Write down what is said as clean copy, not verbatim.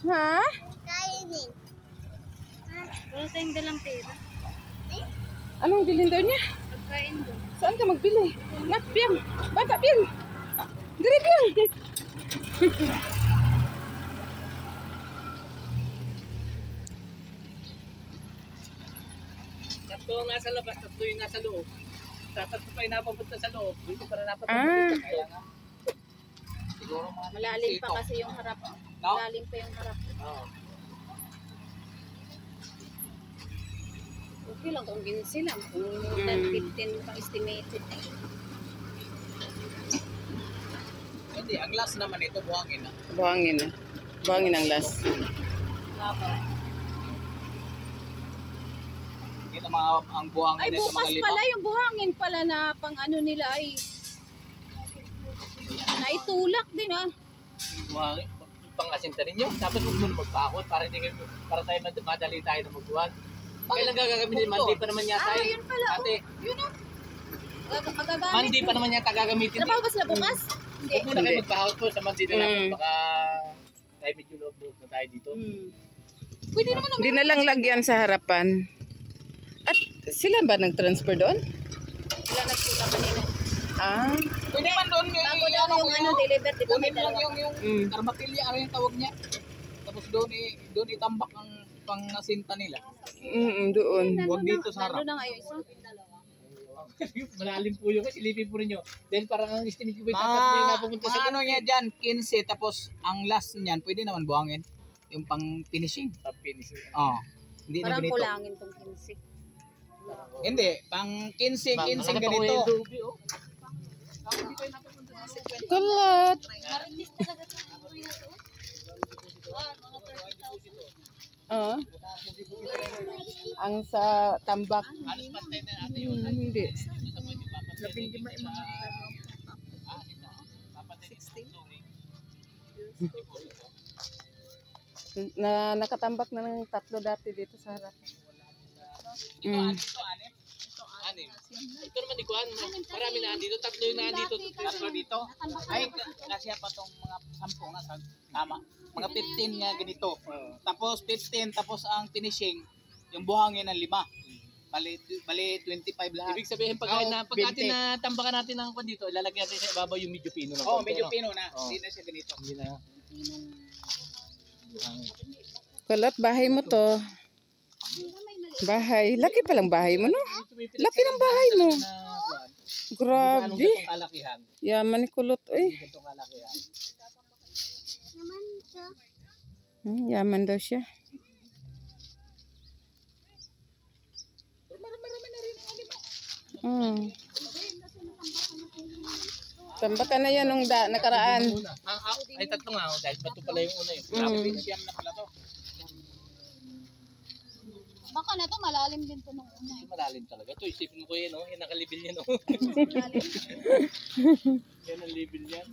Ha? Kainin. Wala tayong dalang pera. Anong bilhin daw niya? Pagkain doon. Saan ka magbili? Nak, Piang! Bata, Piang! Diri, Piang! Tatlo ang nasa labas, tatlo yung nasa loob. Tatlo pa yung napapunta sa loob. Dito para napapunta. Ah. Kaya nga. Siguro mga Malalim pa kasi yung harap. Malalim pa yung harap. Oo. Okay lang kung ginsi lang. Kung more than 15 pa estimated na yun. Hindi, ang last naman ito, buhangin na. Buhangin na. Buhangin ang last. Hindi na mga ang buhangin Ay, na ito bukas mga lima. pala yung buhangin pala na pang ano nila ay naitulak din ah. Buhangin, pang-asinta ninyo. Tapos huwag mo na magpakot para, para tayo madali tayo na magbuhan. Kailan gagamitin? Monday pa naman yata. Ah, yun pala. Ate, Yun ah. Magagamit. Monday pa naman yata gagamitin. Trabaho ba sila bukas? Hindi. Huwag muna kayo magpakot po sa Monday na lang. Baka tayo medyo loob-loob na tayo dito. Pwede naman Hindi na lang lagyan sa harapan. At sila ba nag-transfer doon? sila nagtulak kanina. Ah. Pwede man doon Bago daw yung ano, deliver, di ba may kunin lang dalawa? yung karmatilya, ano yung tawag niya. Tapos doon itambak ang pang-asinta nila. Doon. Huwag dito sa harap. Lalo na ngayon isa. Malalim po yun kasi silipin po ninyo. Then parang ang estimate ko ba tatlo yung napupunta sa ano niya dyan, 15, tapos ang last niyan, pwede naman buhangin. Yung pang finishing. finishing. Oh. Hindi na Parang ganito. kulangin tong 15. Hindi, pang 15 ganito. Kulot. Ah. Ang sa tambak. Hindi. Na nakatambak na ng tatlo dati dito sa harap. Anim. Ito naman di kuhan. Marami na dito. Tatlo yung nandito. Tatlo dito. Ay, kasya pa tong mga 10 nga. Tama. Mga 15 nga ganito. Tapos 15, tapos ang finishing, yung buhangin ng 5. Bali 25 lahat. Ibig sabihin pag natin na tambakan natin ng kuhan dito, ilalagyan natin sa ibabaw yung medyo pino. Oh, medyo pino na. Hindi na siya ganito. Hindi na. Kulot, bahay mo to. Bahay. Laki palang bahay mo, no? Laki ng bahay mo. Grabe. Kalakihan. Yaman ni Kulot, eh. Itong kalakihan. Yaman daw siya. Tambakan na yan nung nakaraan. Ay, tatlo nga. Dahil bato pala yung una eh. Siyam na pala to. Baka na to malalim din to nung una. Malalim talaga. Ito, isipin mo ko yan, no? Yan nakalibil yan, no? Yan ang libil yan.